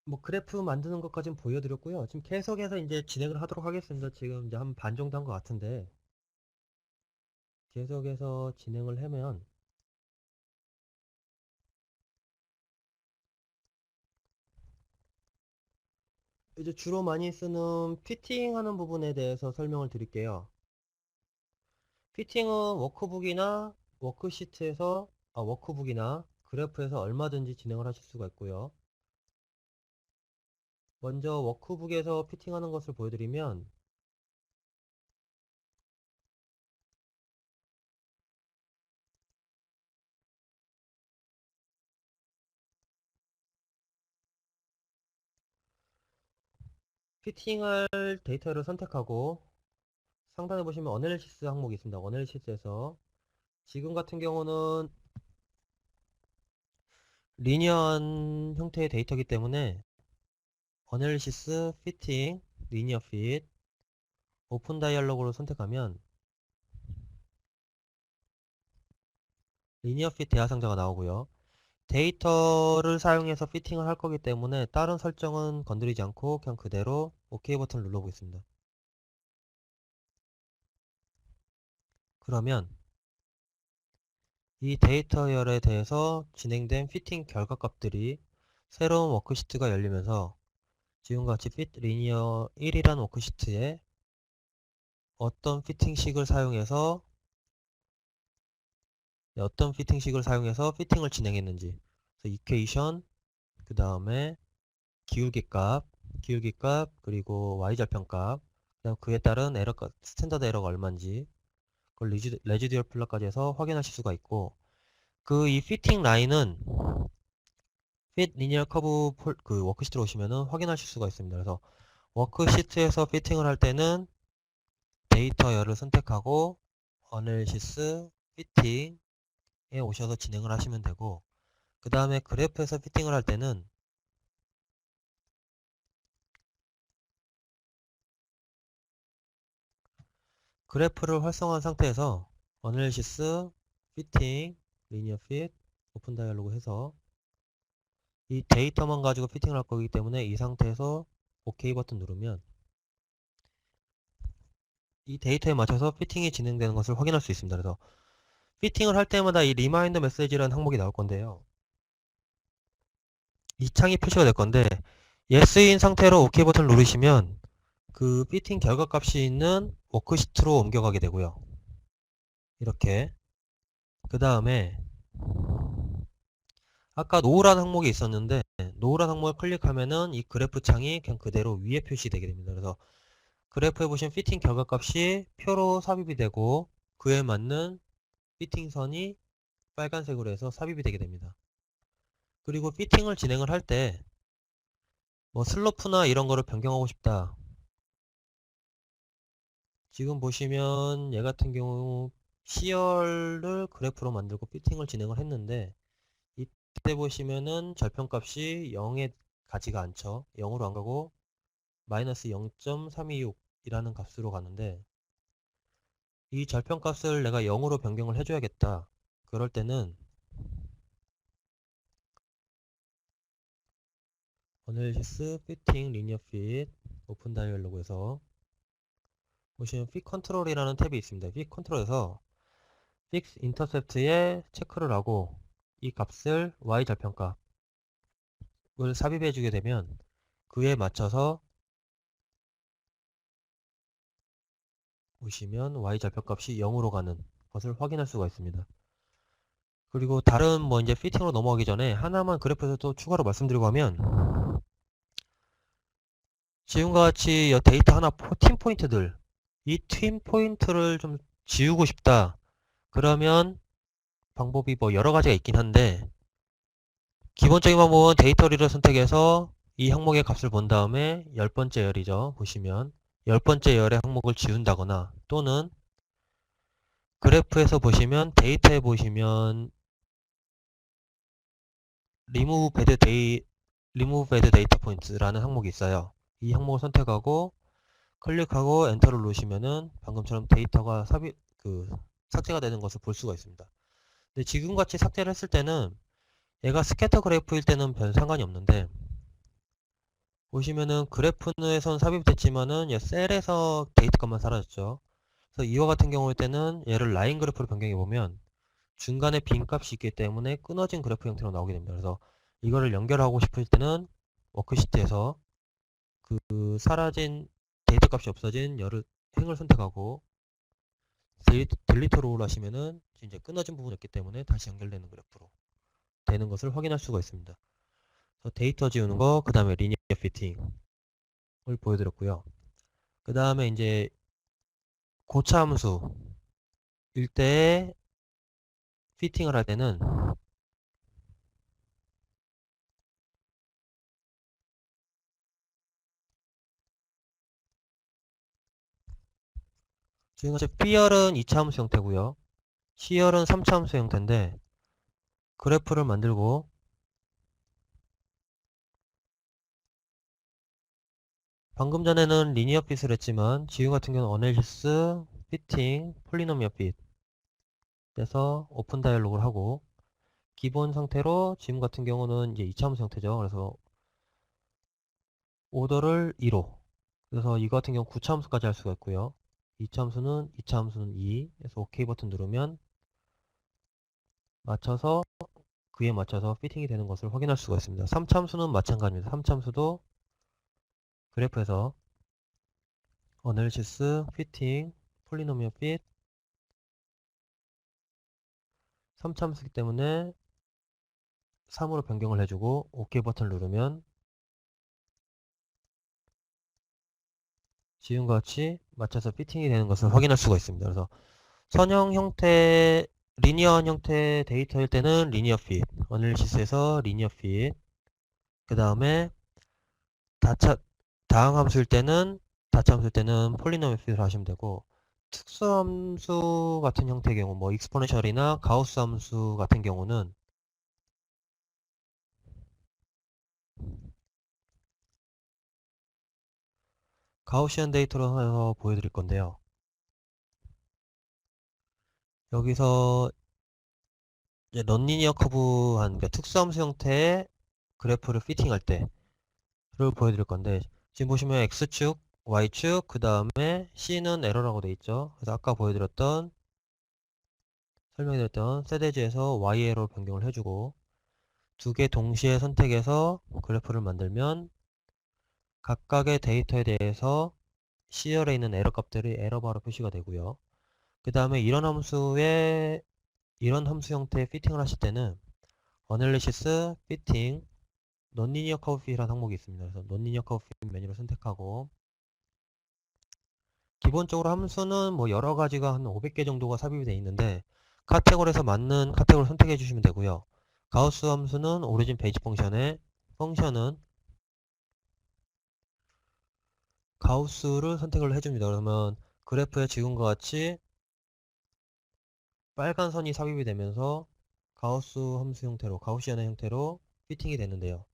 뭐 그래프 만드는 것까지는 보여드렸고요. 지금 계속해서 이제 진행을 하도록 하겠습니다. 지금 이제 한 반 정도 한 것 같은데 계속해서 진행을 하면 이제 주로 많이 쓰는 피팅하는 부분에 대해서 설명을 드릴게요. 피팅은 워크북이나 그래프에서 얼마든지 진행을 하실 수가 있고요. 먼저 워크북에서 피팅하는 것을 보여드리면 피팅할 데이터를 선택하고 상단에 보시면 어널리시스 항목이 있습니다. 어널리시스에서 지금 같은 경우는 리니어한 형태의 데이터이기 때문에 어널리시스, 피팅, 리니어 핏, 오픈 다이얼로그를 선택하면 리니어 핏 대하상자가 나오고요. 데이터를 사용해서 피팅을 할 거기 때문에 다른 설정은 건드리지 않고 그냥 그대로 OK 버튼을 눌러보겠습니다. 그러면 이 데이터열에 대해서 진행된 피팅 결과값들이 새로운 워크시트가 열리면서 지금과 같이 fit linear 1이라는 워크시트에 어떤 피팅식을 사용해서 피팅을 진행했는지, 그래서 이퀘이션, 그 다음에 기울기 값, 그리고 y절편값, 그다음 그에 따른 에러값, 스탠다드 에러가 얼마인지, 그걸 레지듀얼 플러까지 해서 확인하실 수가 있고, 그 이 피팅 라인은 fit linear curve 그 워크시트로 오시면은 확인하실 수가 있습니다. 그래서 워크시트에서 피팅을 할 때는 데이터열을 선택하고 어널리시스, 피팅에 오셔서 진행을 하시면 되고, 그 다음에 그래프에서 피팅을 할 때는 그래프를 활성화한 상태에서 어널리시스, 피팅, 리니어 핏, 오픈 다이얼로그 해서 이 데이터만 가지고 피팅을 할 거기 때문에 이 상태에서 OK 버튼 누르면 이 데이터에 맞춰서 피팅이 진행되는 것을 확인할 수 있습니다. 그래서 피팅을 할 때마다 이 리마인더 메시지라는 항목이 나올 건데요. 이 창이 표시가 될 건데 Yes인 상태로 OK 버튼을 누르시면 그 피팅 결과값이 있는 워크시트로 옮겨가게 되고요. 이렇게 그 다음에 아까 노후라는 항목이 있었는데 노후라는 항목을 클릭하면은 이 그래프 창이 그냥 그대로 위에 표시되게 됩니다. 그래서 그래프에 보시면 피팅 결과값이 표로 삽입이 되고 그에 맞는 피팅선이 빨간색으로 해서 삽입이 되게 됩니다. 그리고 피팅을 진행을 할 때 뭐 슬로프나 이런 거를 변경하고 싶다. 지금 보시면 얘 같은 경우 시열을 그래프로 만들고 피팅을 진행을 했는데 이때 보시면은 절편값이 0에 가지가 않죠. 0으로 안 가고 마이너스 0.326 이라는 값으로 가는데 이 절편값을 내가 0으로 변경을 해줘야겠다. 그럴 때는 어널리시스, 피팅, 리니어 핏, 오픈 다이얼로그에서 보시면 핏 컨트롤이라는 탭이 있습니다. 핏 컨트롤에서 픽스 인터셉트에 체크를 하고 이 값을 y 절편값을 삽입해 주게 되면 그에 맞춰서 보시면 y 절편값이 0으로 가는 것을 확인할 수가 있습니다. 그리고 다른 뭐 이제 피팅으로 넘어가기 전에 하나만 그래프에서 또 추가로 말씀드리고 하면 지금과 같이 데이터 하나 팀 포인트들 이 팀 포인트를 좀 지우고 싶다. 그러면 방법이 뭐 여러 가지가 있긴 한데 기본적인 방법은 데이터리를 선택해서 이 항목의 값을 본 다음에 10번째 열이죠. 보시면 10번째 열의 항목을 지운다거나 또는 그래프에서 보시면 데이터에 보시면 remove bad data points라는 항목이 있어요. 이 항목을 선택하고 클릭하고 엔터를 누르시면은 방금처럼 데이터가 삭제가 되는 것을 볼 수가 있습니다. 근데 지금같이 삭제를 했을 때는 얘가 스캐터 그래프일 때는 별 상관이 없는데 보시면은 그래프에선 삽입됐지만은 셀에서 데이터 값만 사라졌죠. 그래서 이와 같은 경우일 때는 얘를 라인 그래프로 변경해 보면 중간에 빈 값이 있기 때문에 끊어진 그래프 형태로 나오게 됩니다. 그래서 이거를 연결하고 싶을 때는 워크시트에서 그 사라진 데이터 값이 없어진 행을 선택하고 딜리트 롤 하시면은 이제 끊어진 부분이 없기 때문에 다시 연결되는 그래프로 되는 것을 확인할 수가 있습니다. 그래서 데이터 지우는 거, 그 다음에 리니어 피팅을 보여드렸고요. 그 다음에 이제 고차 함수일 때 피팅을 할 때는 지금 현재 B열은 2차 함수 형태고요. C열은 3차 함수 형태인데 그래프를 만들고 방금 전에는 리니어 핏을 했지만 지금 같은 경우는 어널리시스, 피팅, 폴리노미어 핏 그래서 오픈 다이얼로그를 하고 기본 상태로 지금 같은 경우는 이제 2차 함수 형태죠. 그래서 오더를 2로 그래서 이거 같은 경우 9차 함수까지 할 수가 있고요. 2차 함수는 2 그래서 OK 버튼 누르면 맞춰서 그에 맞춰서 피팅이 되는 것을 확인할 수가 있습니다. 3차 함수는 마찬가지입니다. 3차 함수도 그래프에서 어널리시스, 피팅, 폴리노미어 핏 3차 함수이기 때문에 3으로 변경을 해주고 OK 버튼을 누르면 지금과 같이 맞춰서 피팅이 되는 것을 확인할 수가 있습니다. 그래서 선형 형태, 리니어한 형태 데이터일 때는 리니어 핏, 어널리시스에서 리니어 핏, 그 다음에 다차 함수일 때는 폴리노미얼 핏을 하시면 되고 특수함수 같은 형태의 경우, 뭐 익스포넨셜이나 가우스 함수 같은 경우는 가우시안 데이터로 해서 보여드릴 건데요. 여기서 이제 넌리니어 커브한 그러니까 특수함수 형태의 그래프를 피팅할 때를 보여드릴 건데 지금 보시면 X축, Y축, 그 다음에 C는 에러라고 되어 있죠. 그래서 아까 설명해드렸던 세대지에서 Y 에러로 변경을 해주고 두 개 동시에 선택해서 그래프를 만들면 각각의 데이터에 대해서 C열에 있는 에러 값들이 에러바로 표시가 되고요. 그 다음에 이런 함수 형태의 피팅을 하실 때는 어널리시스, 피팅, 넌리니어 커브 핏이라는 항목이 있습니다. 그래서 넌리니어 커브 핏 메뉴를 선택하고 기본적으로 함수는 뭐 여러 가지가 한 500개 정도가 삽입이 되어 있는데 카테고리에서 맞는 카테고리를 선택해 주시면 되고요. 가우스 함수는 오리진 베이직 펑션에 펑션은 가우스를 선택을 해줍니다. 그러면 그래프에 지금과 같이 빨간 선이 삽입이 되면서 가우스 함수 형태로 가우시안의 형태로 피팅이 되는데요.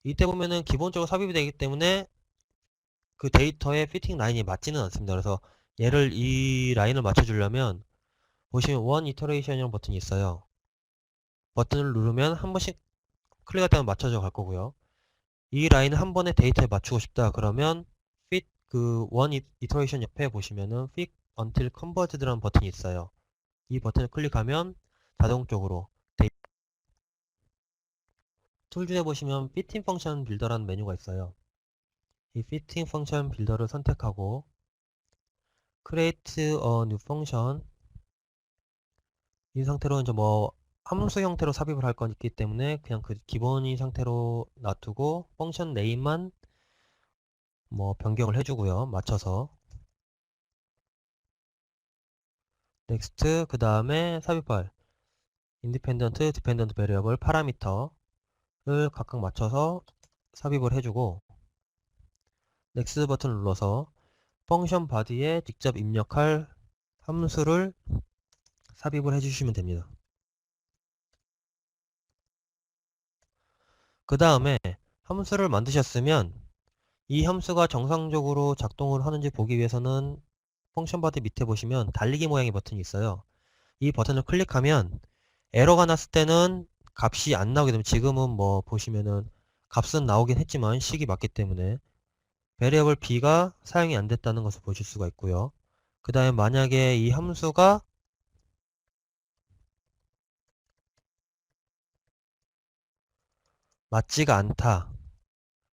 이때 보면은 기본적으로 삽입이 되기 때문에 그 데이터의 피팅 라인이 맞지는 않습니다. 그래서 이 라인을 맞춰주려면 보시면 원 이터레이션이라는 버튼이 있어요. 버튼을 누르면 한 번씩 클릭할 때만 맞춰져 갈 거고요. 이 라인을 한 번에 데이터에 맞추고 싶다 그러면 fit 그 원 이터레이션 옆에 보시면은 fit until converged라는 버튼이 있어요. 이 버튼을 클릭하면 자동적으로 툴즈에 보시면 fitting 펑션 빌더라는 메뉴가 있어요. 이 fitting 펑션 빌더를 선택하고 create a new function 이 상태로 이제 뭐 함수 형태로 삽입을 할 거기 때문에 그냥 그 기본인 상태로 놔두고 펑션 네임만 뭐 변경을 해주고요. 맞춰서 next 그 다음에 삽입할 independent, dependent variable 파라미터를 각각 맞춰서 삽입을 해주고 next 버튼을 눌러서 펑션 바디에 직접 입력할 함수를 삽입을 해주시면 됩니다. 그 다음에 함수를 만드셨으면 이 함수가 정상적으로 작동을 하는지 보기 위해서는 펑션 바디 밑에 보시면 달리기 모양의 버튼이 있어요. 이 버튼을 클릭하면 에러가 났을 때는 값이 안 나오게 되면 지금은 뭐 보시면은 값은 나오긴 했지만 식이 맞기 때문에 베리어블 b가 사용이 안 됐다는 것을 보실 수가 있고요. 그 다음에 만약에 이 함수가 맞지가 않다.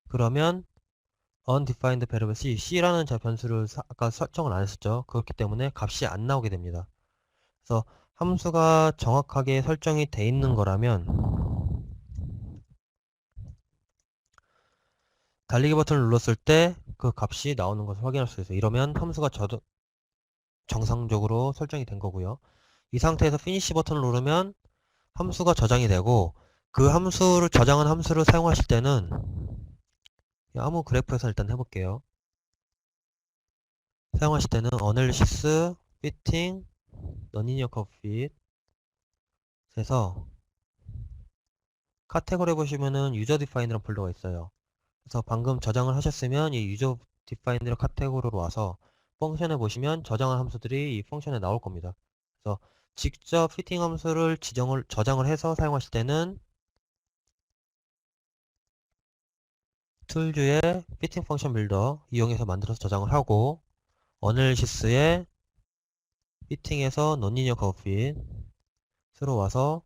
그러면 undefined variable c라는 변수를 아까 설정을 안 했었죠. 그렇기 때문에 값이 안 나오게 됩니다. 그래서 함수가 정확하게 설정이 돼 있는 거라면 달리기 버튼을 눌렀을 때 그 값이 나오는 것을 확인할 수 있어요. 이러면 함수가 정상적으로 설정이 된 거고요. 이 상태에서 피니시 버튼을 누르면 함수가 저장이 되고 그 함수를 저장한 함수를 사용하실 때는 아무 그래프에서 일단 해볼게요. 사용하실 때는 어널리시스 피팅 너니니어 커브 핏 에서 카테고리 보시면은 유저 디파인이라는 폴더가 있어요. 그래서 방금 저장을 하셨으면 이 유저 디파인드 카테고리로 와서 펑션에 보시면 저장한 함수들이 이 펑션에 나올 겁니다. 그래서 직접 피팅 함수를 저장을 해서 사용하실 때는 툴즈의 피팅 펑션 빌더 이용해서 만들어서 저장을 하고 어널리시스의 피팅에서 논리니어 커브 핏으로 와서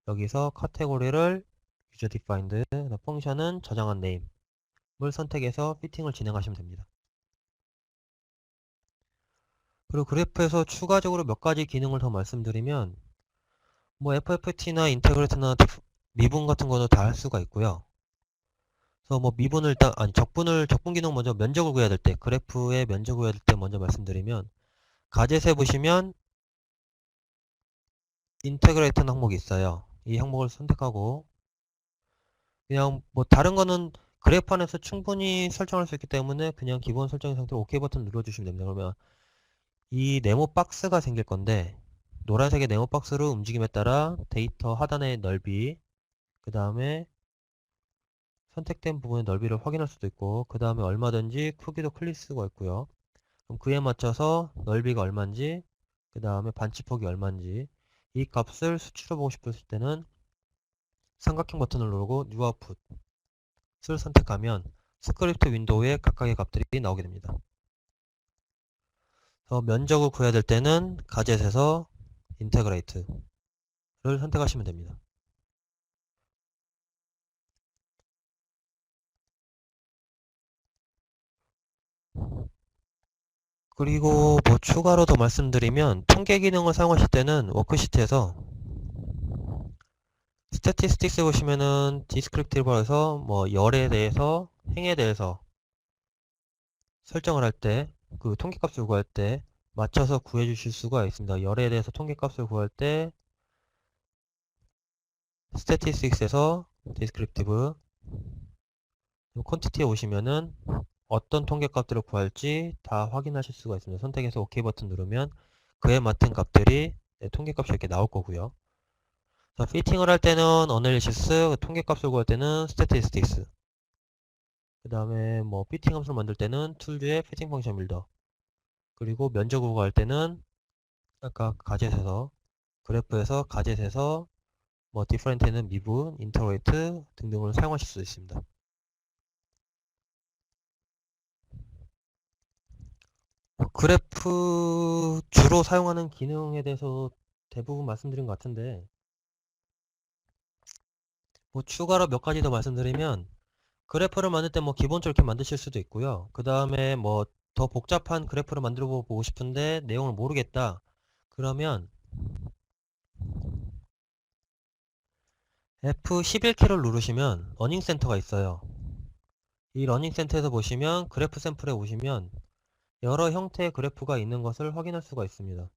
여기서 카테고리를 유저 디파인드 펑션은 저장한 네임을 선택해서 피팅을 진행하시면 됩니다. 그리고 그래프에서 추가적으로 몇 가지 기능을 더 말씀드리면 뭐 FFT나 인테그레이트나 미분 같은 거는 다 할 수가 있고요. 그래서 뭐 미분을 일단 적분 기능 먼저 면적을 구해야 될 때 그래프의 면적을 구해야 될 때 먼저 말씀드리면 가젯에 보시면 인테그레이트는 항목이 있어요. 이 항목을 선택하고 그냥 뭐 다른 거는 그래프 안에서 충분히 설정할 수 있기 때문에 그냥 기본 설정 상태로 OK 버튼 눌러주시면 됩니다. 그러면 이 네모 박스가 생길 건데 노란색의 네모 박스를 움직임에 따라 데이터 하단의 넓이 그 다음에 선택된 부분의 넓이를 확인할 수도 있고 그 다음에 얼마든지 크기도 클릭 수가 있고요. 그럼 그에 맞춰서 넓이가 얼마인지 그 다음에 반지폭이 얼마인지 이 값을 수치로 보고 싶으실 때는 삼각형 버튼을 누르고 New Output을 선택하면 스크립트 윈도우에 각각의 값들이 나오게 됩니다. 면적을 구해야 될 때는 가젯에서 인테그레이트를 선택하시면 됩니다. 그리고 뭐 추가로 더 말씀드리면 통계 기능을 사용하실 때는 워크시트에서 스태티스틱스 보시면은 디스크립티브에서 뭐 열에 대해서 행에 대해서 설정을 할 때 그 통계값을 구할 때 맞춰서 구해 주실 수가 있습니다. 열에 대해서 통계값을 구할 때 스태티스틱스에서 디스크립티브 퀀티티에 오시면은 어떤 통계값들을 구할지 다 확인하실 수가 있습니다. 선택해서 OK 버튼 누르면 그에 맞는 값들이 통계값이 이렇게 나올 거고요. 자, 피팅을 할 때는 어널리시스, 통계값을 구할 때는 스태티스틱스 그 다음에 뭐 피팅 함수를 만들 때는 툴즈의 피팅 펑션 빌더 그리고 면적을 구할 때는 아까 가젯에서 그래프에서 가젯에서 뭐 디퍼런트는 미분, 인터레이트 등등을 사용하실 수 있습니다. 그래프 주로 사용하는 기능에 대해서 대부분 말씀드린 것 같은데 뭐 추가로 몇 가지 더 말씀드리면 그래프를 만들 때 뭐 기본적으로 이렇게 만드실 수도 있고요. 그 다음에 뭐 더 복잡한 그래프를 만들어 보고 싶은데 내용을 모르겠다. 그러면 F11키를 누르시면 러닝 센터가 있어요. 이 러닝 센터에서 보시면 그래프 샘플에 오시면 여러 형태의 그래프가 있는 것을 확인할 수가 있습니다.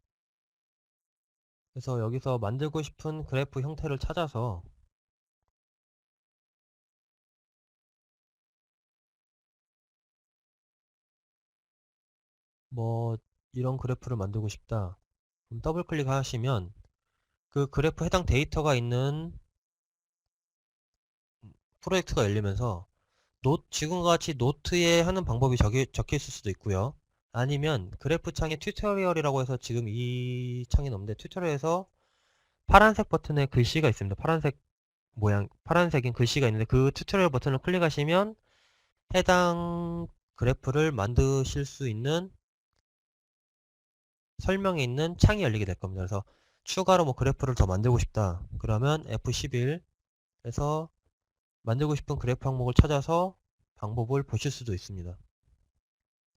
그래서 여기서 만들고 싶은 그래프 형태를 찾아서 뭐 이런 그래프를 만들고 싶다. 그럼 더블 클릭하시면 그 그래프 해당 데이터가 있는 프로젝트가 열리면서 지금과 같이 노트에 하는 방법이 적혀 있을 수도 있고요. 아니면 그래프 창에 튜토리얼이라고 해서 지금 이 창에 없는데 튜토리얼에서 파란색 버튼에 글씨가 있습니다. 파란색 모양 파란색인 글씨가 있는데 그 튜토리얼 버튼을 클릭하시면 해당 그래프를 만드실 수 있는 설명이 있는 창이 열리게 될 겁니다. 그래서 추가로 뭐 그래프를 더 만들고 싶다. 그러면 F11에서 만들고 싶은 그래프 항목을 찾아서 방법을 보실 수도 있습니다.